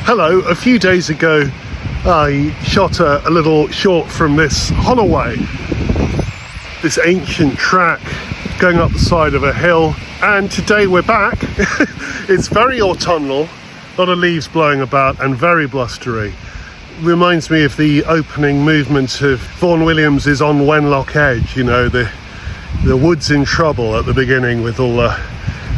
Hello, a few days ago I shot a little short from this Holloway, this ancient track going up the side of a hill, and today we're back. It's very autumnal, a lot of leaves blowing about and very blustery. Reminds me of the opening movement of Vaughan Williams' On Wenlock Edge, you know, the wood's in trouble at the beginning with all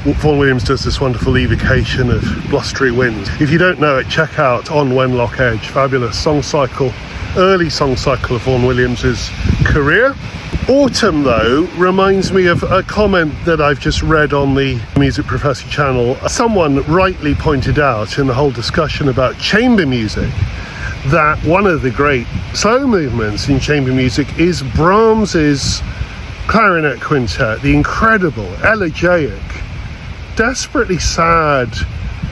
Vaughan Williams does this wonderful evocation of blustery winds. If you don't know it, check out On Wenlock Edge, fabulous song cycle, early song cycle of Vaughan Williams' career. Autumn, though, reminds me of a comment that I've just read on the Music Professor channel. Someone rightly pointed out in the whole discussion about chamber music that one of the great slow movements in chamber music is Brahms's Clarinet Quintet, the incredible, elegiac, desperately sad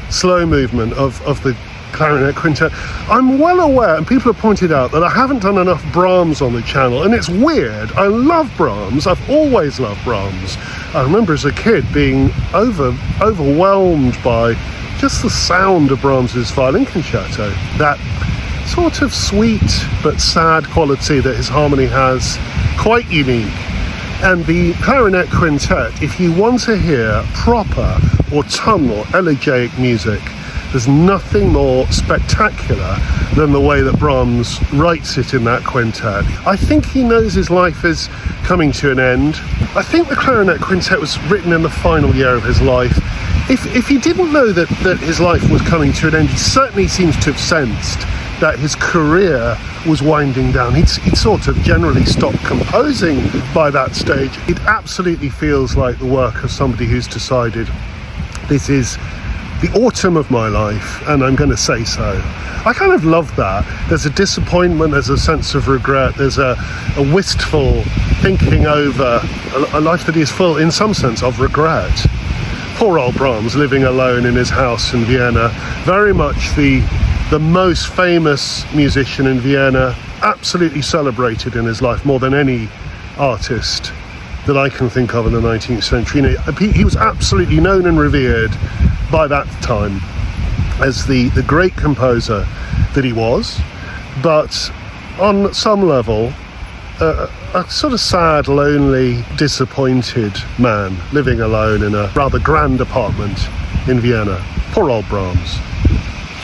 slow movement of the Clarinet Quintet. I'm well aware, and people have pointed out, that I haven't done enough Brahms on the channel, and it's weird. I love Brahms. I've always loved Brahms. I remember as a kid being overwhelmed by just the sound of Brahms's violin concerto, that sort of sweet but sad quality that his harmony has, quite unique. And the Clarinet Quintet, if you want to hear proper autumnal elegiac music, there's nothing more spectacular than the way that Brahms writes it in that quintet. I think he knows his life is coming to an end. I think the Clarinet Quintet was written in the final year of his life. If he didn't know that his life was coming to an end, he certainly seems to have sensed that his career was winding down. He'd sort of generally stopped composing by that stage. It absolutely feels like the work of somebody who's decided, this is the autumn of my life, and I'm going to say so. I kind of love that. There's a disappointment, there's a sense of regret, there's a wistful thinking over a life that is full, in some sense, of regret. Poor old Brahms, living alone in his house in Vienna, very much the most famous musician in Vienna, absolutely celebrated in his life more than any artist that I can think of in the 19th century. You know, he was absolutely known and revered by that time as the great composer that he was, but on some level a sort of sad, lonely, disappointed man living alone in a rather grand apartment in Vienna. Poor old Brahms.